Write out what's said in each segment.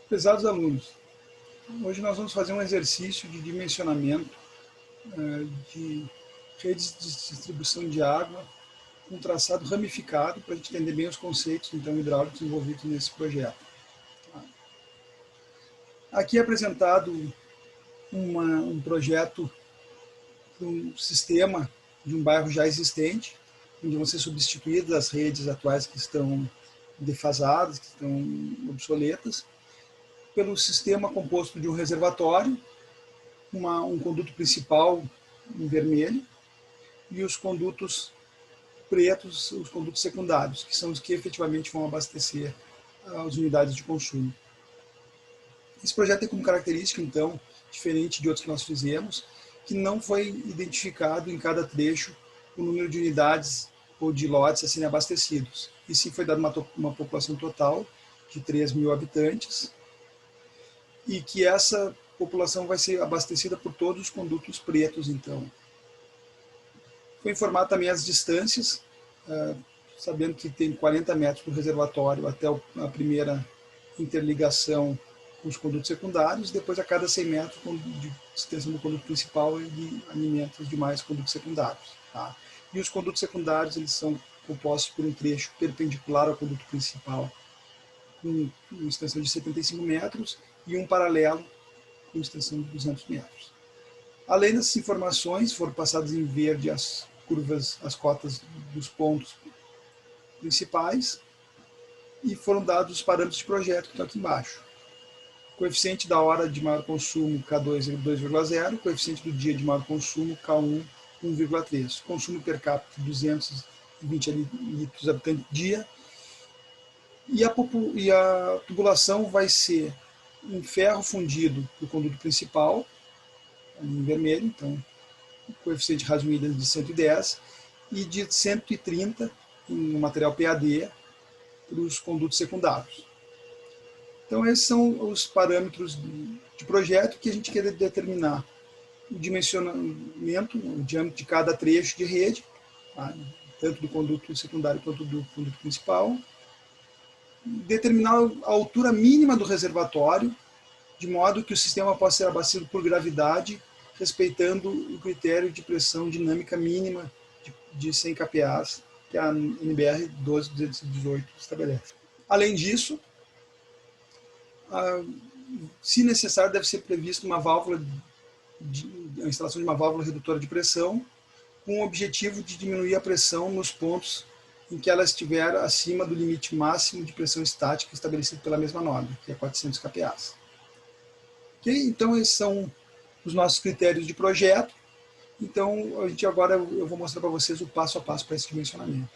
Prezados alunos, hoje nós vamos fazer um exercício de dimensionamento de redes de distribuição de água com traçado ramificado para a gente entender bem os conceitos então, hidráulicos envolvidos nesse projeto. Aqui é apresentado um projeto de um sistema de um bairro já existente, onde vão ser substituídas as redes atuais que estão defasadas, que estão obsoletas, pelo sistema composto de um reservatório, um conduto principal em vermelho e os condutos pretos, os condutos secundários, que são os que efetivamente vão abastecer as unidades de consumo. Esse projeto tem como característica, então, diferente de outros que nós fizemos, que não foi identificado em cada trecho o número de unidades ou de lotes a serem abastecidos. E sim foi dada uma população total de 3.000 habitantes e que essa população vai ser abastecida por todos os condutos pretos, então. Foi informado também as distâncias, sabendo que tem 40 metros do reservatório até a primeira interligação com os condutos secundários, depois a cada 100 metros de extensão do conduto principal ele alimenta os demais condutos secundários. Tá? E os condutos secundários eles são compostos por um trecho perpendicular ao conduto principal, com uma extensão de 75 metros, e um paralelo com extensão de 200 metros. Além dessas informações, foram passadas em verde as curvas, as cotas dos pontos principais, e foram dados os parâmetros de projeto que estão aqui embaixo. Coeficiente da hora de maior consumo, K2, 2,0. Coeficiente do dia de maior consumo, K1, 1,3. Consumo per capita, 220 litros habitante dia. E a tubulação vai ser um ferro fundido para o conduto principal, em vermelho, então, o coeficiente Rasmussen de 110, e de 130 no material PAD para os condutos secundários. Então, esses são os parâmetros de projeto que a gente quer determinar o dimensionamento, o diâmetro de cada trecho de rede, tá? Tanto do conduto secundário quanto do conduto principal. Determinar a altura mínima do reservatório, de modo que o sistema possa ser abastecido por gravidade, respeitando o critério de pressão dinâmica mínima de 100 kPa, que a NBR 12218 estabelece. Além disso, se necessário, deve ser prevista uma válvula a instalação de uma válvula redutora de pressão, com o objetivo de diminuir a pressão nos pontos em que ela estiver acima do limite máximo de pressão estática estabelecido pela mesma norma, que é 400 kPa. Okay? Então, esses são os nossos critérios de projeto. Então, agora eu vou mostrar para vocês o passo a passo para esse dimensionamento.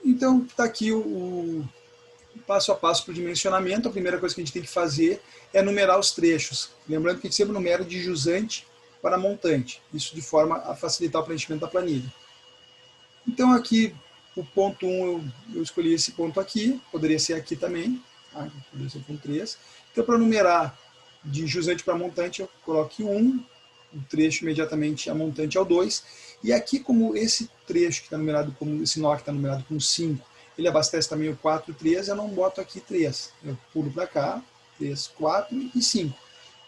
Então, está aqui o passo a passo para o dimensionamento. A primeira coisa que a gente tem que fazer é numerar os trechos. Lembrando que a gente sempre numera de jusante para montante. Isso de forma a facilitar o preenchimento da planilha. Então, aqui, o ponto 1, eu escolhi esse ponto aqui. Poderia ser aqui também. Tá? Poderia ser o ponto 3. Então, para numerar de jusante para montante, eu coloco 1. O trecho imediatamente a montante é o 2. E aqui, como esse trecho que está numerado, como esse nó que está numerado com 5, ele abastece também o 4 e 3, eu não boto aqui 3. Eu pulo para cá, 3, 4 e 5.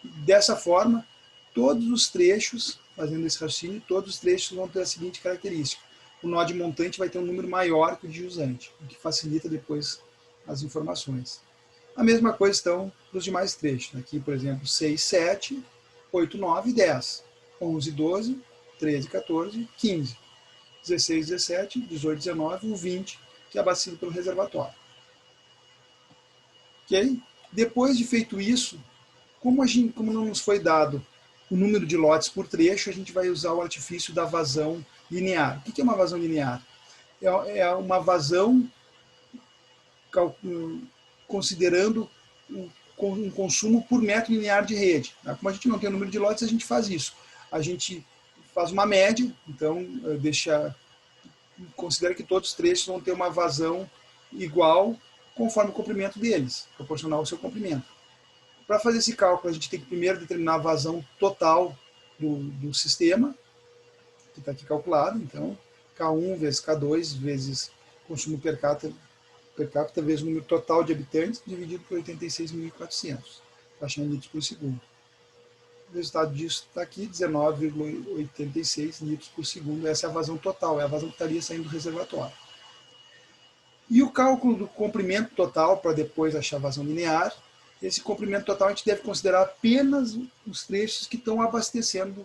Dessa forma, todos os trechos, fazendo esse raciocínio, todos os trechos vão ter a seguinte característica. O nó de montante vai ter um número maior que o de jusante, o que facilita depois as informações. A mesma coisa então para os demais trechos. Aqui, por exemplo, 6, 7, 8, 9 e 10. 11, 12, 13, 14, 15. 16, 17, 18, 19, o 20, que é abastecido pelo reservatório. Okay? Depois de feito isso, como não nos foi dado o número de lotes por trecho, a gente vai usar o artifício da vazão linear. O que é uma vazão linear? É uma vazão considerando um consumo por metro linear de rede. Como a gente não tem o número de lotes, a gente faz isso. A gente faz uma média, então considera que todos os trechos vão ter uma vazão igual conforme o comprimento deles, proporcional ao seu comprimento. Para fazer esse cálculo, a gente tem que primeiro determinar a vazão total do sistema, que está aqui calculado. Então, K1 vezes K2 vezes consumo per capita per capita vezes o número total de habitantes dividido por 86.400, para achar em litros por segundo. O resultado disso está aqui, 19,86 litros por segundo. Essa é a vazão total, é a vazão que estaria saindo do reservatório. E o cálculo do comprimento total, para depois achar a vazão linear, esse comprimento total a gente deve considerar apenas os trechos que estão abastecendo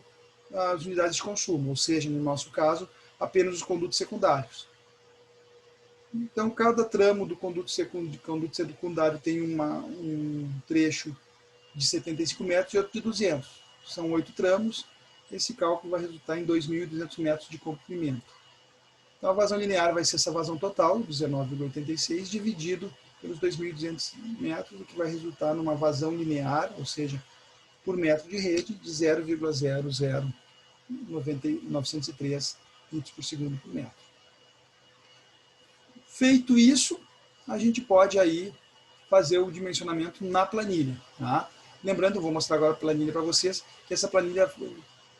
as unidades de consumo, ou seja, no nosso caso, apenas os condutos secundários. Então, cada tramo do conduto secundário tem um trecho de 75 metros e outro de 200. São 8 tramos. Esse cálculo vai resultar em 2.200 metros de comprimento. Então, a vazão linear vai ser essa vazão total, 19,86, dividido pelos 2.200 metros, o que vai resultar numa vazão linear, ou seja, por metro de rede, de 0,00903 litros por segundo por metro. Feito isso, a gente pode aí fazer o dimensionamento na planilha. Tá? Lembrando, eu vou mostrar agora a planilha para vocês, que essa planilha,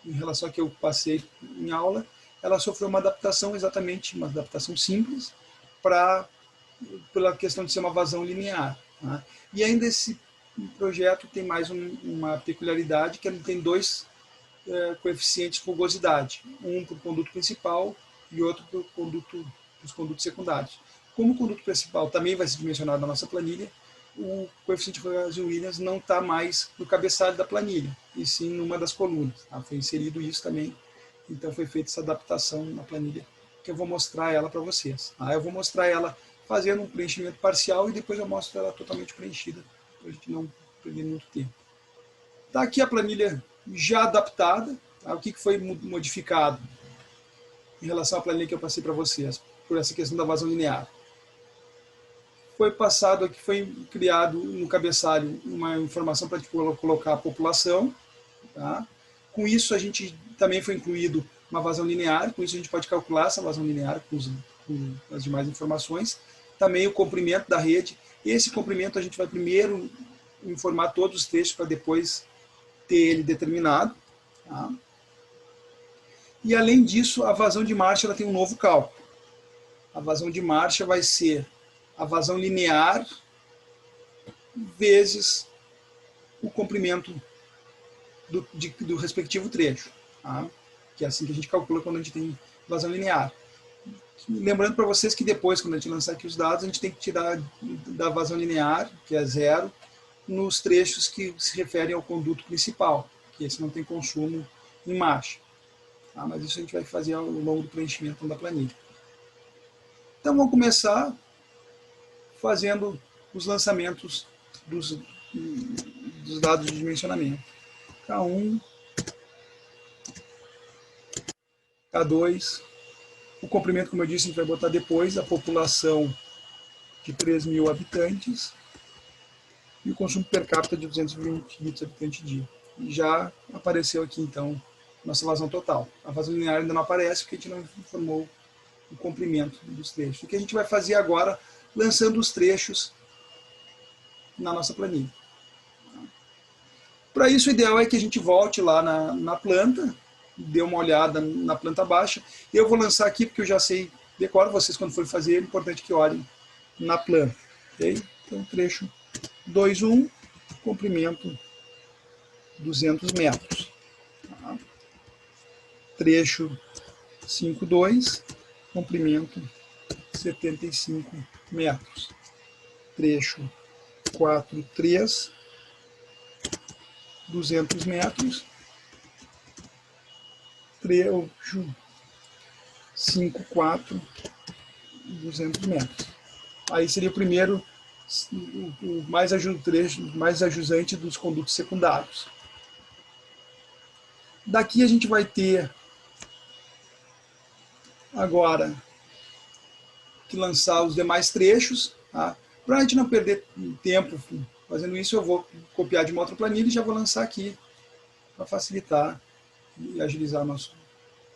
em relação ao que eu passei em aula, ela sofreu uma adaptação, exatamente uma adaptação simples, pela questão de ser uma vazão linear. Tá? E ainda esse projeto tem mais uma peculiaridade, que ele tem dois coeficientes de rugosidade, um para o conduto principal e outro para os condutos secundários. Como o conduto principal também vai ser dimensionado na nossa planilha, o coeficiente de Williams não está mais no cabeçalho da planilha, e sim numa das colunas. Tá? Foi inserido isso também, então foi feita essa adaptação na planilha, que eu vou mostrar ela para vocês. Tá? Eu vou mostrar ela fazendo um preenchimento parcial e depois eu mostro ela totalmente preenchida, para a gente não perder muito tempo. Está aqui a planilha já adaptada. Tá? O que foi modificado em relação à planilha que eu passei para vocês, por essa questão da vazão linear? Foi passado aqui, foi criado no cabeçalho uma informação para colocar a população. Tá? Com isso, a gente também foi incluído uma vazão linear, com isso a gente pode calcular essa vazão linear com as demais informações. Também o comprimento da rede. Esse comprimento a gente vai primeiro informar todos os trechos para depois ter ele determinado. Tá? E além disso, a vazão de marcha ela tem um novo cálculo. A vazão de marcha vai ser a vazão linear vezes o comprimento do respectivo trecho. Tá? Que é assim que a gente calcula quando a gente tem vazão linear. Lembrando para vocês que depois, quando a gente lançar aqui os dados, a gente tem que tirar da vazão linear, que é 0, nos trechos que se referem ao conduto principal, que esse não tem consumo em marcha. Tá? Mas isso a gente vai fazer ao longo do preenchimento da planilha. Então vamos começar fazendo os lançamentos dos dados de dimensionamento. K1, K2, o comprimento, como eu disse, a gente vai botar depois, a população de 3.000 habitantes e o consumo per capita de 220 litros por habitante dia. E já apareceu aqui, então, nossa vazão total. A vazão linear ainda não aparece, porque a gente não informou o comprimento dos trechos. O que a gente vai fazer agora, lançando os trechos na nossa planilha. Para isso, o ideal é que a gente volte lá na planta, dê uma olhada na planta baixa. Eu vou lançar aqui, porque eu já sei, decoro vocês quando forem fazer, é importante que olhem na planta. Okay? Então, trecho 2.1, comprimento 200 metros. Tá? Trecho 5.2, comprimento 75 metros. Trecho 4.3, 200 metros. Trecho 5.4, 200 metros. Aí seria o primeiro, o trecho mais ajusante dos condutos secundários. Daqui a gente vai ter agora que lançar os demais trechos. Tá? Para a gente não perder tempo fazendo isso, eu vou copiar de uma outra planilha e já vou lançar aqui para facilitar e agilizar o nosso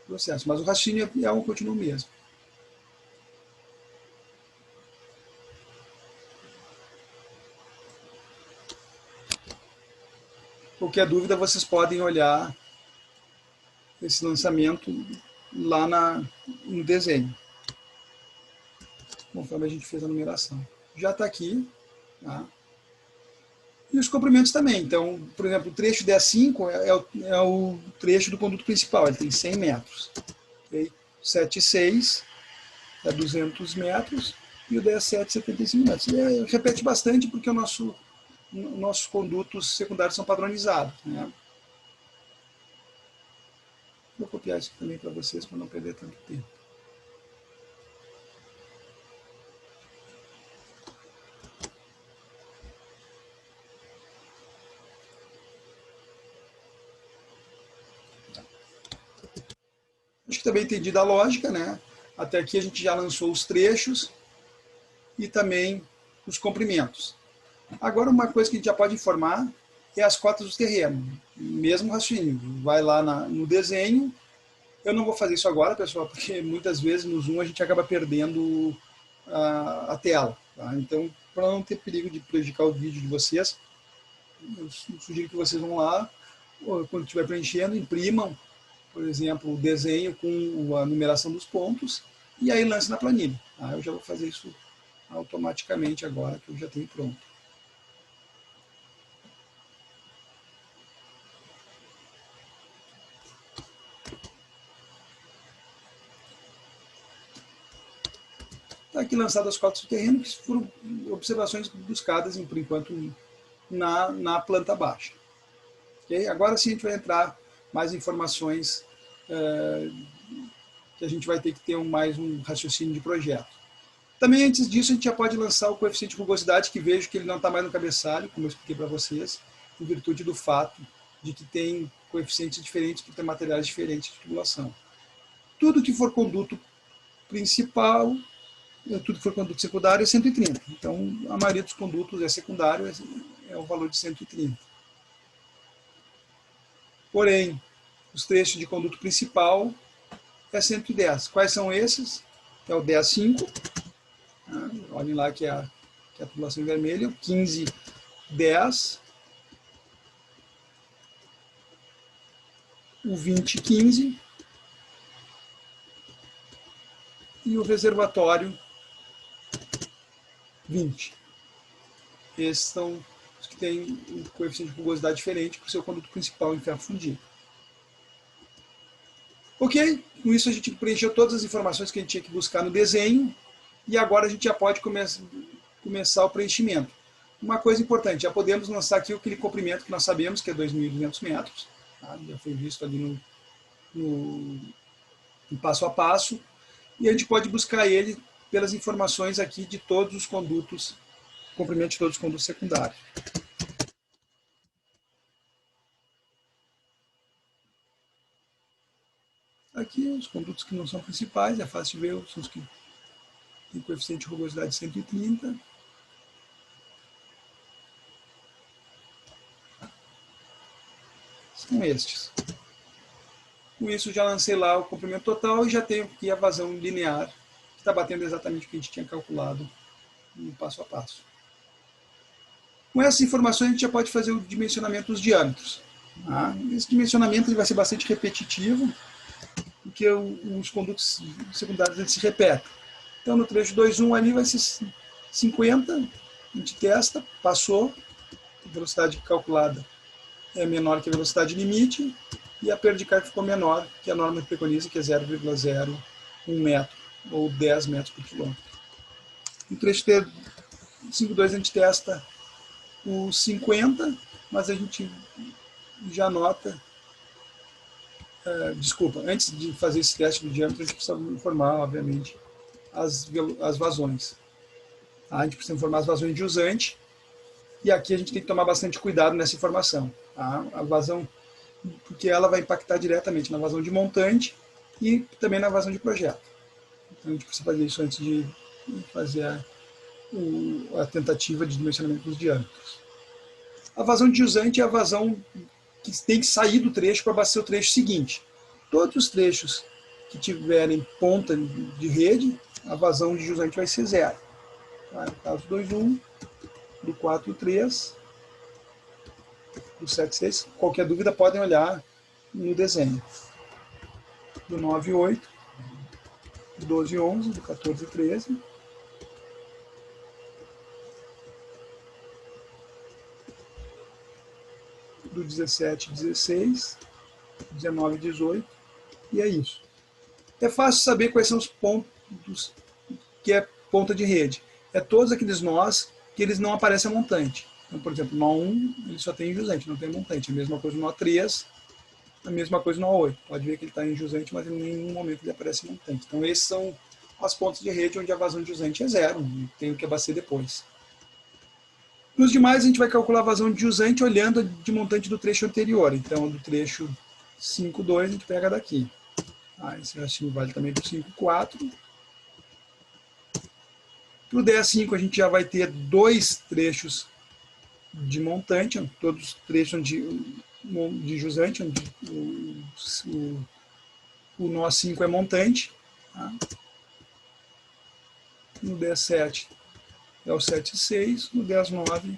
processo. Mas o raciocínio continua o mesmo. Qualquer dúvida, vocês podem olhar esse lançamento lá no desenho. conforme a gente fez a numeração. Já está aqui. Tá? E os comprimentos também. Então, por exemplo, o trecho 10.5 é o trecho do conduto principal, ele tem 100 metros. Okay? 7.6 é 200 metros e o 10.7 75 metros. E repete bastante porque nossos condutos secundários são padronizados. Né? Vou copiar isso também para vocês, para não perder tanto tempo. Acho que também entendi da lógica, né? Até aqui a gente já lançou os trechos e também os comprimentos. Agora, uma coisa que a gente já pode informar é as cotas do terreno. Mesmo raciocínio. Vai lá no desenho. Eu não vou fazer isso agora, pessoal, porque muitas vezes no Zoom a gente acaba perdendo a tela. Tá? Então, para não ter perigo de prejudicar o vídeo de vocês, eu sugiro que vocês vão lá, quando estiver preenchendo, imprimam, por exemplo, o desenho com a numeração dos pontos e aí lance na planilha. Tá? Eu já vou fazer isso automaticamente agora, que eu já tenho pronto. Está aqui lançado as cotas do terreno, que foram observações buscadas, por enquanto, na planta baixa. Okay? Agora sim a gente vai entrar mais informações que a gente vai ter que ter mais um raciocínio de projeto. Também antes disso a gente já pode lançar o coeficiente de rugosidade, que vejo que ele não está mais no cabeçalho, como eu expliquei para vocês, em virtude do fato de que tem coeficientes diferentes por ter materiais diferentes de tubulação. Tudo que for conduto principal, tudo que for conduto secundário é 130. Então, a maioria dos condutos é secundário, é o valor de 130. Porém, os trechos de conduto principal é 110. Quais são esses? É o 10.5. Olhem lá que é a tubulação em vermelho. 15.10. O 20.15. E o reservatório 20. Esses são os que têm um coeficiente de rugosidade diferente para o seu conduto principal em ferro fundido. Ok? Com isso a gente preencheu todas as informações que a gente tinha que buscar no desenho e agora a gente já pode começar o preenchimento. Uma coisa importante, já podemos lançar aqui aquele comprimento que nós sabemos que é 2.200 metros. Tá? Já foi visto ali no passo a passo. E a gente pode buscar ele pelas informações aqui de todos os condutos, comprimento de todos os condutos secundários. Aqui os condutos que não são principais, é fácil de ver, são os que têm coeficiente de rugosidade de 130. São estes. Com isso já lancei lá o comprimento total e já tenho aqui a vazão linear, que está batendo exatamente o que a gente tinha calculado no passo a passo. Com essas informações a gente já pode fazer o dimensionamento dos diâmetros. Tá? Esse dimensionamento ele vai ser bastante repetitivo, porque os condutos secundários eles se repetem. Então no trecho 2.1 ali vai ser 50, a gente testa, passou, a velocidade calculada é menor que a velocidade limite, e a perda de carga ficou menor, que a norma preconiza, que é 0,01 metro, ou 10 metros por quilômetro. No trecho 5.2 a gente testa os 50, mas a gente já nota... desculpa, antes de fazer esse teste do diâmetro, a gente precisa informar, obviamente, as vazões. A gente precisa informar as vazões de usante, e aqui a gente tem que tomar bastante cuidado nessa informação. Tá? A vazão, porque ela vai impactar diretamente na vazão de montante e também na vazão de projeto. Então a gente precisa fazer isso antes de fazer a tentativa de dimensionamento dos diâmetros. A vazão de usante é a vazão que tem que sair do trecho para abastecer o trecho seguinte. Todos os trechos que tiverem ponta de rede, a vazão de jusante vai ser zero. Tá? No caso 2.1, do 4.3, do 7.6, qualquer dúvida podem olhar no desenho. Do 9.8, do 12.11, do 14.13, do 17, 16, 19, 18, e é isso. É fácil saber quais são os pontos que é ponta de rede. É todos aqueles nós que eles não aparecem a montante. Então, por exemplo, nó 1, ele só tem jusante, não tem montante. A mesma coisa no nó 3, a mesma coisa no nó 8. Pode ver que ele está em jusante, mas em nenhum momento ele aparece montante. Então, esses são as pontas de rede onde a vazão de jusante é zero, e tem o que abastecer depois. Nos demais, a gente vai calcular a vazão de jusante olhando a de montante do trecho anterior. Então, do trecho 5,2, a gente pega daqui. Esse raciocínio vale também para o 5,4. Para o 10,5, a gente já vai ter dois trechos de montante, todos trechos de jusante, onde o nó 5 é montante. Tá? No 10,7 é o 7,6, no 10,9,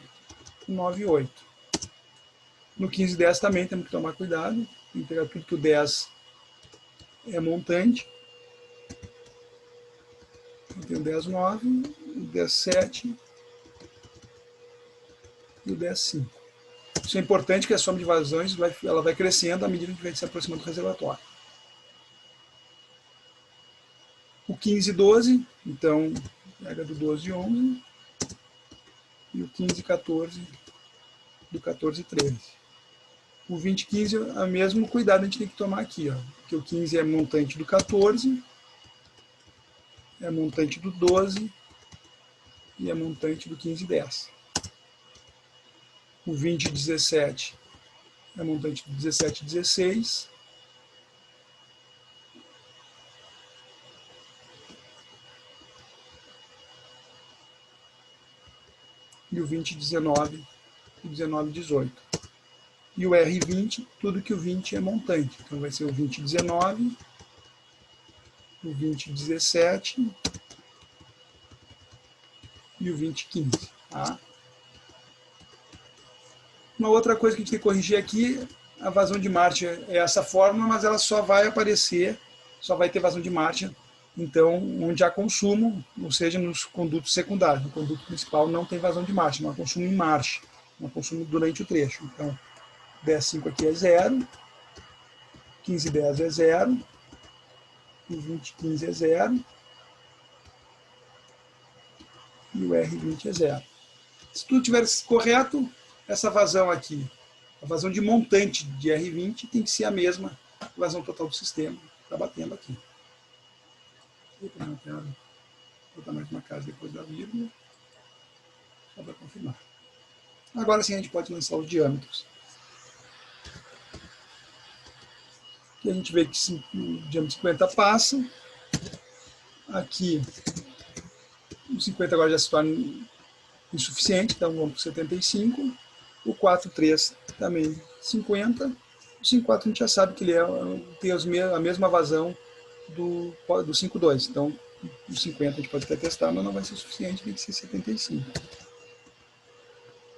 o 9,8. No 15,10 também temos que tomar cuidado, tem que pegar tudo que o 10 é montante. Tem o 10,9, o 10,7 e o 10,5. Isso é importante, que a soma de vazões ela vai crescendo à medida que a gente vai se aproximando do reservatório. O 15,12, então, pega do 12,11, e o 15,14 do 14,13. O 20,15 é o mesmo cuidado a gente tem que tomar aqui, ó, porque o 15 é montante do 14, é montante do 12 e é montante do 15,10. O 20,17 é montante do 17,16. E o 20,19 e 19,18. E o R20, tudo que o 20 é montante. Então vai ser o 20,19, o 20,17 e o 20,15. Tá? Uma outra coisa que a gente tem que corrigir aqui, a vazão de marcha é essa fórmula, mas ela só vai aparecer, só vai ter vazão de marcha, então, onde há consumo, ou seja, nos condutos secundários. No conduto principal não tem vazão de marcha, não há consumo em marcha, não há consumo durante o trecho. Então, 10,5 aqui é 0, 15,10 é 0, o 20,15 é 0, e o R20 é 0. Se tudo estiver correto, essa vazão aqui, a vazão de montante de R20 tem que ser a mesma vazão total do sistema. Está batendo aqui. Vou botar mais uma casa depois da vírgula, só para confirmar. Agora sim a gente pode lançar os diâmetros. Aqui a gente vê que o diâmetro 50 passa. Aqui o 50 agora já se torna insuficiente, então vamos para o 75. O 4,3 também 50. O 5,4 a gente já sabe que ele tem a mesma vazão do 5,2. Então, o 50 a gente pode até testar, mas não vai ser suficiente, tem que ser 75.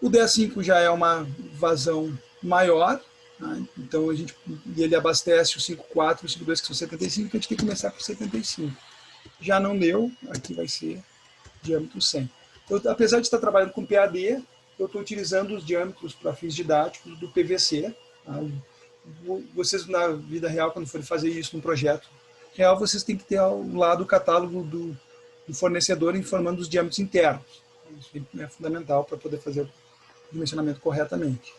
O 10,5 já é uma vazão maior, né? Então ele abastece o 5,4 e o 5,2, que são 75, então a gente tem que começar por 75. Já não deu, aqui vai ser diâmetro 100. Apesar de estar trabalhando com PAD, eu estou utilizando os diâmetros para fins didáticos do PVC. Tá? Vocês, na vida real, quando forem fazer isso no projeto real, vocês têm que ter ao lado o catálogo do fornecedor informando os diâmetros internos. Isso é fundamental para poder fazer o dimensionamento corretamente.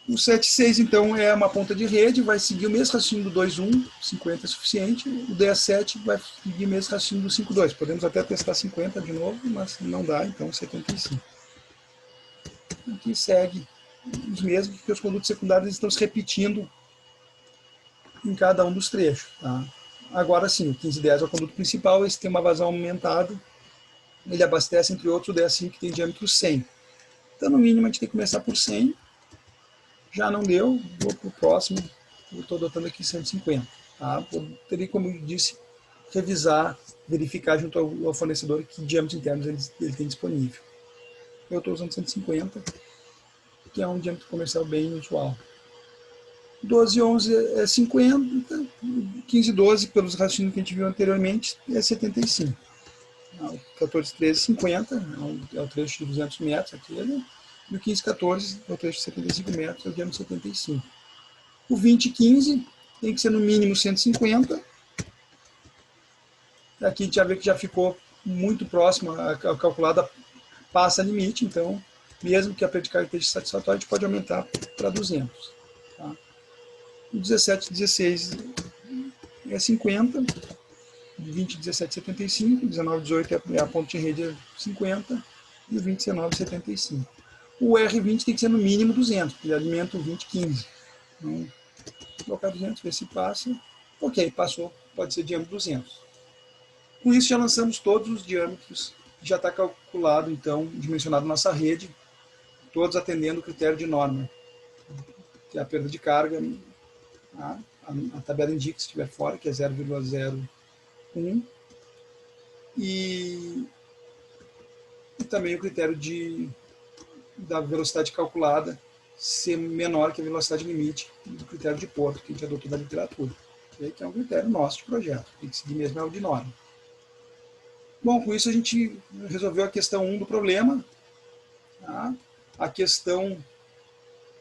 O 7,6, então, é uma ponta de rede, vai seguir o mesmo raciocínio do 2,1, 50 é suficiente. O 10,7 vai seguir o mesmo raciocínio do 5,2. Podemos até testar 50 de novo, mas não dá, então 75. Aqui segue os mesmos, porque os condutos secundários estão se repetindo em cada um dos trechos. Tá? Agora sim, o 15,10 é o conduto principal, esse tem uma vazão aumentada, ele abastece, entre outros, o 10,5, que tem diâmetro 100. Então, no mínimo, a gente tem que começar por 100. Já não deu, vou para o próximo, estou adotando aqui 150. Tá? Teria, como eu disse, revisar, verificar junto ao fornecedor que diâmetros internos ele tem disponível. Eu estou usando 150, que é um diâmetro comercial bem usual. 12,11 é 50, 15,12, pelos raciocínios que a gente viu anteriormente, é 75. 14,13 é 50, é o trecho de 200 metros aquele. E o 1514 é o trecho de 75 metros, é o diâmetro 75. O 2015 tem que ser no mínimo 150. Aqui a gente já vê que já ficou muito próximo, a calculada passa limite, então, mesmo que a perda de carga esteja satisfatória, a gente pode aumentar para 200. Tá? O 1716 é 50, 2017 75, 1918 é a ponte de rede é 50 e o 2019 75. O R20 tem que ser no mínimo 200, porque ele alimenta o 2015. Então, colocar 200, ver se passa. Ok, passou, pode ser diâmetro 200. Com isso já lançamos todos os diâmetros, já está calculado, então, dimensionado nossa rede, todos atendendo o critério de norma, que é a perda de carga, a tabela indica se estiver fora, que é 0,01, e também o critério da velocidade calculada ser menor que a velocidade limite do critério de Porto, que a gente adotou da literatura, que é um critério nosso de projeto, tem que seguir mesmo é o de norma. Bom, com isso a gente resolveu a questão 1 do problema. Tá? A questão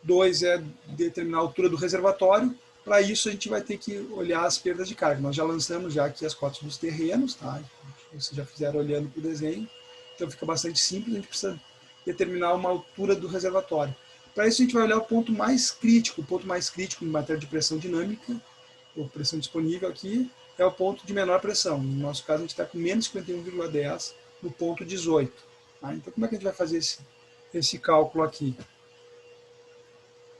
2 é determinar a altura do reservatório. Para isso a gente vai ter que olhar as perdas de carga. Nós já lançamos já aqui as cotas dos terrenos, tá? Vocês já fizeram olhando para o desenho. Então fica bastante simples, a gente precisa determinar uma altura do reservatório. Para isso a gente vai olhar o ponto mais crítico em matéria de pressão dinâmica, ou pressão disponível aqui, é o ponto de menor pressão. No nosso caso, a gente está com menos 51,10 no ponto 18. Tá? Então, como é que a gente vai fazer esse cálculo aqui?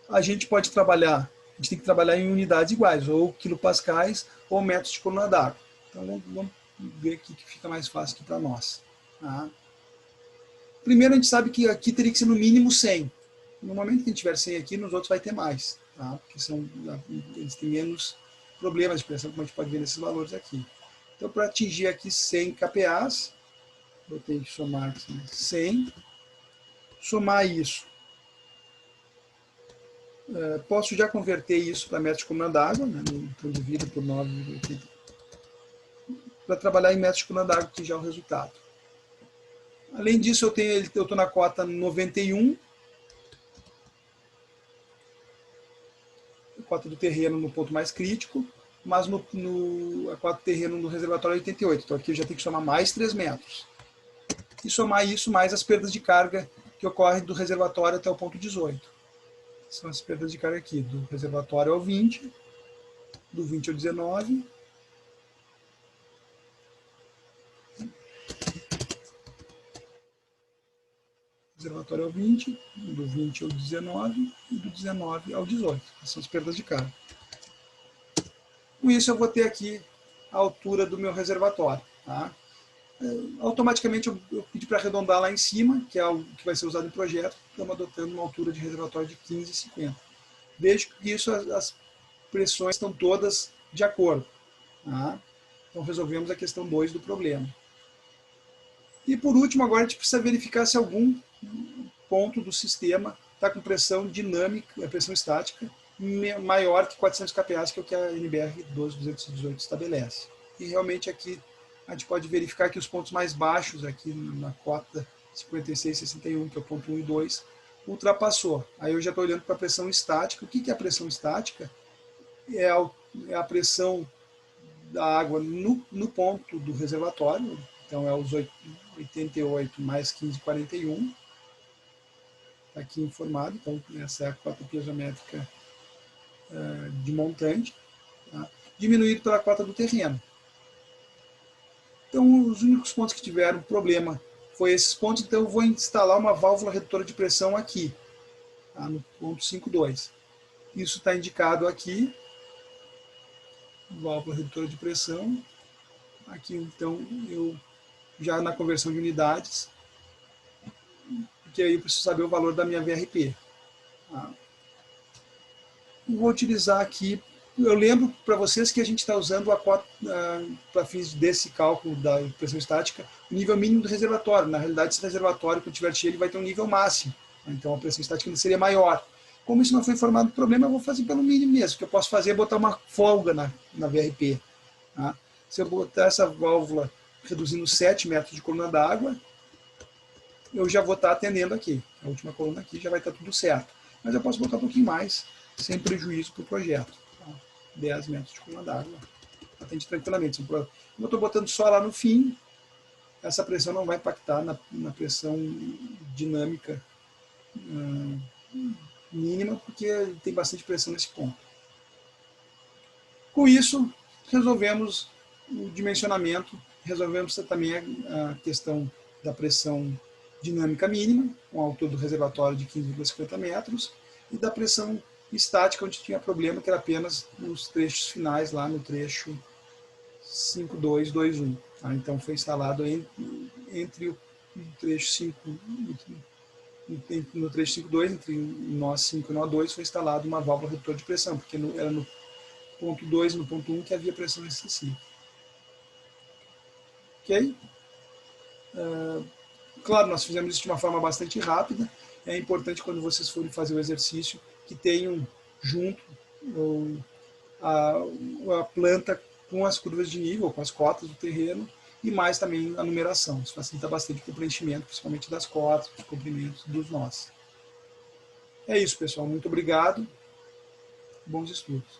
A gente pode trabalhar, a gente tem que trabalhar em unidades iguais, ou quilopascais, ou metros de coluna d'água. Então, vamos ver aqui que fica mais fácil aqui para nós. Tá? Primeiro, a gente sabe que aqui teria que ser no mínimo 100. No momento que a gente tiver 100 aqui, nos outros vai ter mais. Tá? Porque eles têm menos problemas de pressão, como a gente pode ver nesses valores aqui. Então, para atingir aqui 100 kPas, eu tenho que somar aqui 100. Somar isso. Posso já converter isso para metros de coluna d'água, né? Então, divido por 9,80. Para trabalhar em metros de coluna d'água, que já é o resultado. Além disso, eu estou na cota 91. Cota do terreno no ponto mais crítico, mas a cota do terreno no reservatório é 88. Então aqui eu já tenho que somar mais 3 metros. E somar isso mais as perdas de carga que ocorrem do reservatório até o ponto 18. São as perdas de carga aqui, do reservatório ao 20, do 20 ao 19, reservatório ao 20, do 20 ao 19 e do 19 ao 18. Essas são as perdas de carga. Com isso eu vou ter aqui a altura do meu reservatório. Tá? Automaticamente eu pedi para arredondar lá em cima, que é o que vai ser usado no projeto, estamos adotando uma altura de reservatório de 15,50. Vejo que isso as pressões estão todas de acordo. Tá? Então resolvemos a questão 2 do problema. E por último, agora a gente precisa verificar se algum ponto do sistema está com pressão dinâmica, pressão estática, maior que 400 kPa, que é o que a NBR 12218 estabelece. E realmente aqui a gente pode verificar que os pontos mais baixos, aqui na cota 56,61, que é o ponto 1 e 2, ultrapassou. Aí eu já estou olhando para a pressão estática. O que é a pressão estática? É a pressão da água no ponto do reservatório, então é os 88 mais 15,41, está aqui informado, então essa é a cota piezométrica de montante, tá? Diminuído pela cota do terreno. Então os únicos pontos que tiveram problema foi esses pontos, então eu vou instalar uma válvula redutora de pressão aqui, tá? No ponto 5.2. Isso está indicado aqui, válvula redutora de pressão. Aqui então eu já na conversão de unidades, porque aí eu preciso saber o valor da minha VRP. Tá? Vou utilizar aqui, eu lembro para vocês que a gente está usando para fins desse cálculo da pressão estática, o nível mínimo do reservatório. Na realidade, esse reservatório, quando tiver cheio, ele vai ter um nível máximo. Então a pressão estática ainda seria maior. Como isso não foi informado do problema, eu vou fazer pelo mínimo mesmo. O que eu posso fazer é botar uma folga na VRP. Tá? Se eu botar essa válvula reduzindo 7 metros de coluna d'água, eu já vou estar atendendo aqui. A última coluna aqui já vai estar tudo certo. Mas eu posso botar um pouquinho mais, sem prejuízo para o projeto. Tá? 10 metros de coluna d'água. Atende tranquilamente. Como eu estou botando só lá no fim, essa pressão não vai impactar na pressão dinâmica mínima, porque tem bastante pressão nesse ponto. Com isso, resolvemos o dimensionamento, resolvemos também a questão da pressão dinâmica mínima, com a altura do reservatório de 15,50 metros, e da pressão estática, onde tinha problema, que era apenas nos trechos finais, lá no trecho 5221. Tá? Então foi instalado entre o trecho 5, no trecho 52, entre nó 5 e nó 2, foi instalada uma válvula redutora de pressão, porque era no ponto 2 e no ponto 1 que havia pressão excessiva. Ok? Claro, nós fizemos isso de uma forma bastante rápida. É importante, quando vocês forem fazer o exercício, que tenham junto a planta com as curvas de nível, com as cotas do terreno, e mais também a numeração. Isso facilita bastante o preenchimento, principalmente das cotas, dos comprimentos, dos nós. É isso, pessoal. Muito obrigado. Bons estudos.